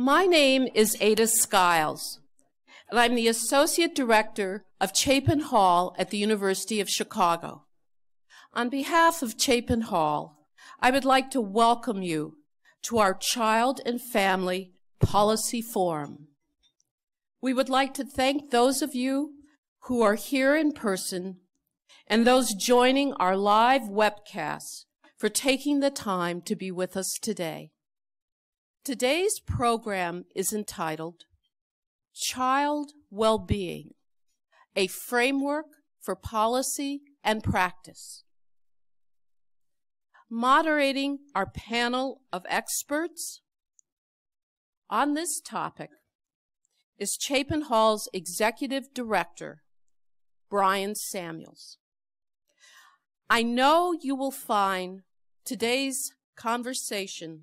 My name is Ada Skiles, and I'm the Associate Director of Chapin Hall at the University of Chicago. On behalf of Chapin Hall, I would like to welcome you to our Child and Family Policy Forum. We would like to thank those of you who are here in person and those joining our live webcast for taking the time to be with us today. Today's program is entitled Child Well-Being, a Framework for Policy and Practice. Moderating our panel of experts on this topic is Chapin Hall's Executive Director, Bryan Samuels. I know you will find today's conversation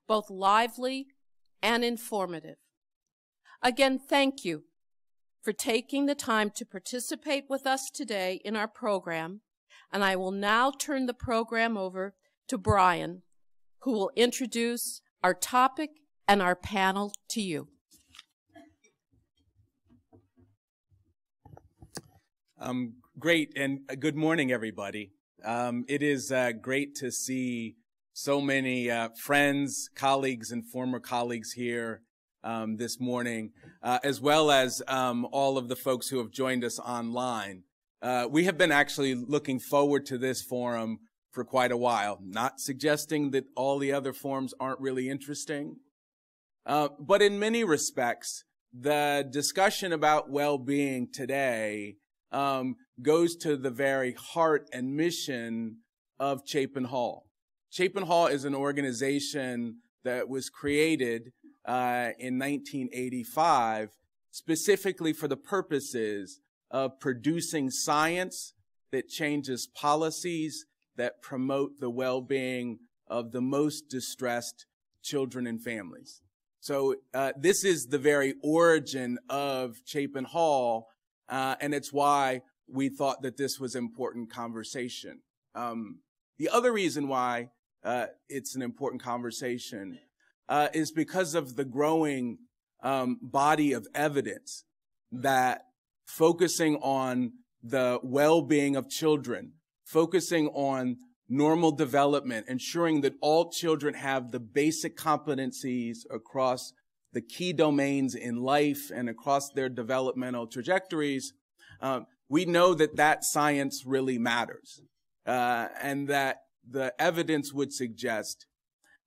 both lively and informative. Again, thank you for taking the time to participate with us today in our program, and I will now turn the program over to Bryan, who will introduce our topic and our panel to you. Great, and good morning, everybody. It is great to see so many friends, colleagues, and former colleagues here this morning, as well as all of the folks who have joined us online. We have been actually looking forward to this forum for quite a while, not suggesting that all the other forums aren't really interesting, but in many respects, the discussion about well-being today goes to the very heart and mission of Chapin Hall. Chapin Hall is an organization that was created in 1985 specifically for the purposes of producing science that changes policies that promote the well-being of the most distressed children and families. So this is the very origin of Chapin Hall, and it's why we thought that this was an important conversation. The other reason why it's an important conversation is because of the growing body of evidence that focusing on the well-being of children, focusing on normal development, ensuring that all children have the basic competencies across the key domains in life and across their developmental trajectories, we know that that science really matters, and that the evidence would suggest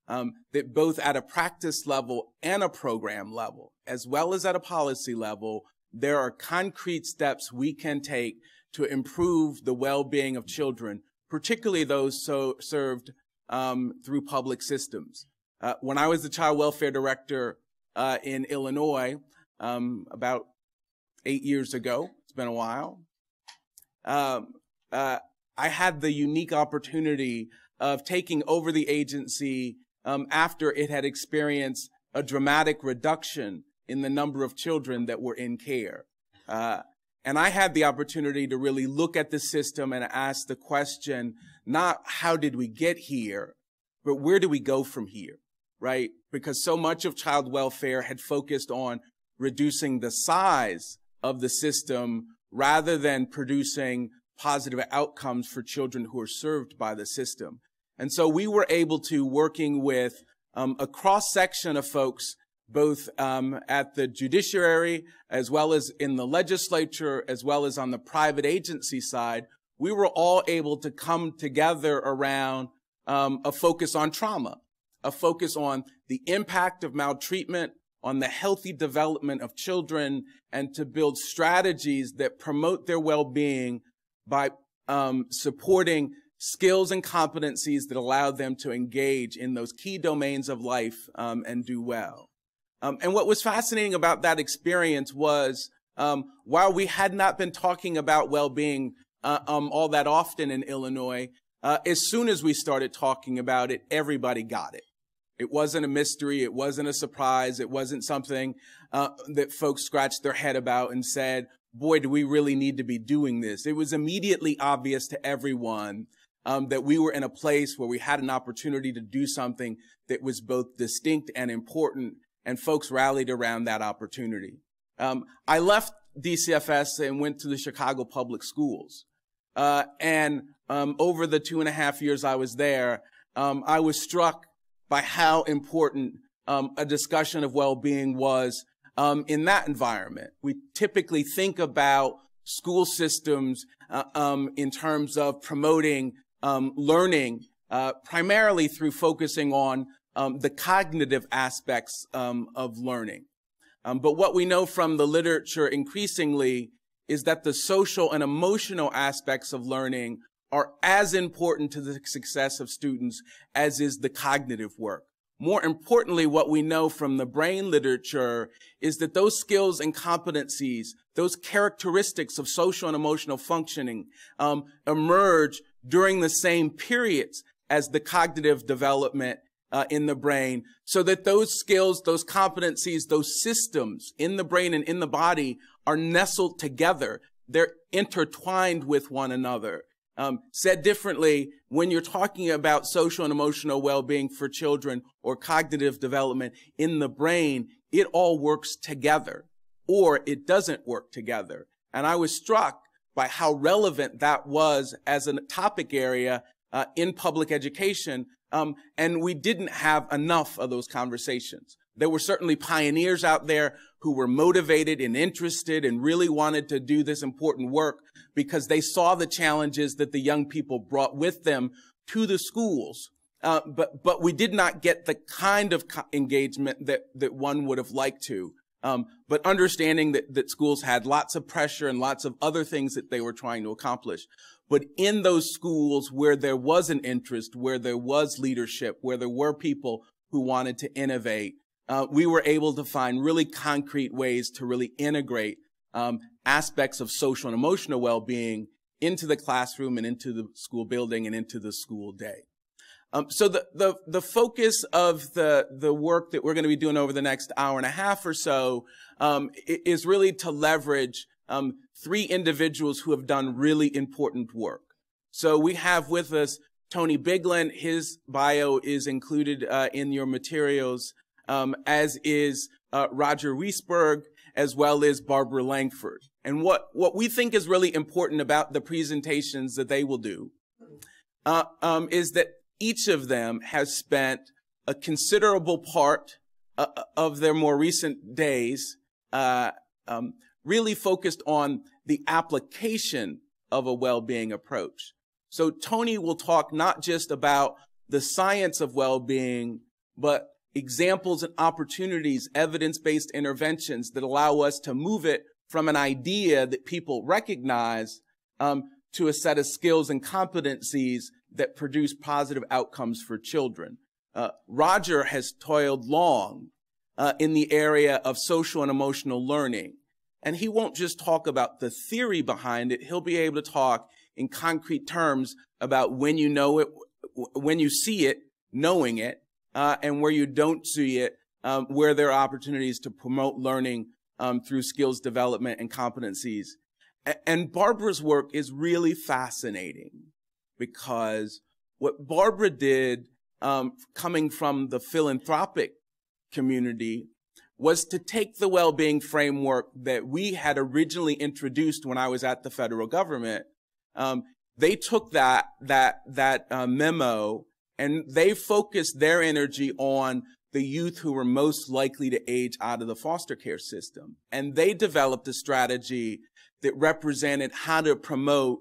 that both at a practice level and a program level, as well as at a policy level, there are concrete steps we can take to improve the well-being of children, particularly those served through public systems. When I was the child welfare director in Illinois about 8 years ago, it's been a while, I had the unique opportunity of taking over the agency after it had experienced a dramatic reduction in the number of children that were in care. And I had the opportunity to really look at the system and ask the question, not how did we get here, but where do we go from here, right? Because so much of child welfare had focused on reducing the size of the system rather than producing positive outcomes for children who are served by the system. And so we were able to, working with a cross-section of folks, both at the judiciary, as well as in the legislature, as well as on the private agency side, we were all able to come together around a focus on trauma, a focus on the impact of maltreatment on the healthy development of children, and to build strategies that promote their well-being by supporting skills and competencies that allow them to engage in those key domains of life and do well. And what was fascinating about that experience was while we had not been talking about well-being all that often in Illinois, as soon as we started talking about it, everybody got it. It wasn't a mystery. It wasn't a surprise. It wasn't something that folks scratched their head about and said, boy, do we really need to be doing this. It was immediately obvious to everyone that we were in a place where we had an opportunity to do something that was both distinct and important, and folks rallied around that opportunity. I left DCFS and went to the Chicago Public Schools. Over the 2.5 years I was there, I was struck by how important a discussion of well-being was in that environment. We typically think about school systems in terms of promoting learning, primarily through focusing on the cognitive aspects of learning. But what we know from the literature increasingly is that the social and emotional aspects of learning are as important to the success of students as is the cognitive work. More importantly, what we know from the brain literature is that those skills and competencies, those characteristics of social and emotional functioning, emerge during the same periods as the cognitive development in the brain, so that those skills, those competencies, those systems in the brain and in the body are nestled together. They're intertwined with one another. Said differently, when you're talking about social and emotional well-being for children or cognitive development in the brain, it all works together, or it doesn't work together. And I was struck by how relevant that was as a topic area in public education, and we didn't have enough of those conversations. There were certainly pioneers out there who were motivated and interested and really wanted to do this important work because they saw the challenges that the young people brought with them to the schools. But we did not get the kind of engagement that one would have liked to. But understanding that schools had lots of pressure and lots of other things that they were trying to accomplish. But in those schools where there was an interest, where there was leadership, where there were people who wanted to innovate, we were able to find really concrete ways to really integrate aspects of social and emotional well-being into the classroom and into the school building and into the school day. So the focus of the work that we're going to be doing over the next hour and a half or so is really to leverage 3 individuals who have done really important work. So we have with us Tony Biglan. His bio is included in your materials, as is Roger Wiesberg, as well as Barbara Langford. And what we think is really important about the presentations that they will do is that each of them has spent a considerable part of their more recent days really focused on the application of a well-being approach. So Tony will talk not just about the science of well-being, but examples and opportunities, evidence-based interventions that allow us to move it from an idea that people recognize to a set of skills and competencies that produce positive outcomes for children. Roger has toiled long in the area of social and emotional learning. And he won't just talk about the theory behind it. He'll be able to talk in concrete terms about when you know it, when you see it, knowing it, and where you don't see it, where there are opportunities to promote learning through skills development and competencies. And Barbara's work is really fascinating because what Barbara did, coming from the philanthropic community, was to take the well-being framework that we had originally introduced when I was at the federal government. They took that memo and they focused their energy on the youth who were most likely to age out of the foster care system. And they developed a strategy that represented how to promote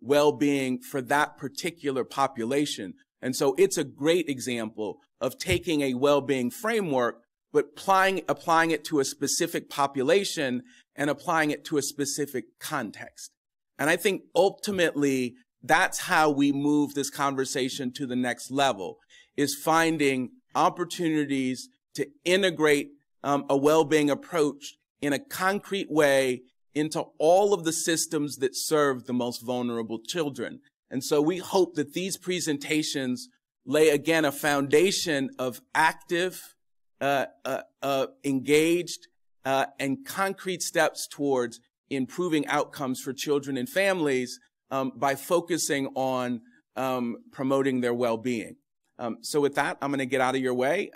well-being for that particular population. And so it's a great example of taking a well-being framework but applying it to a specific population and applying it to a specific context. And I think ultimately that's how we move this conversation to the next level, is finding opportunities to integrate a well-being approach in a concrete way into all of the systems that serve the most vulnerable children. And so we hope that these presentations lay, again, a foundation of active, engaged, and concrete steps towards improving outcomes for children and families by focusing on promoting their well-being. So with that, I'm going to get out of your way.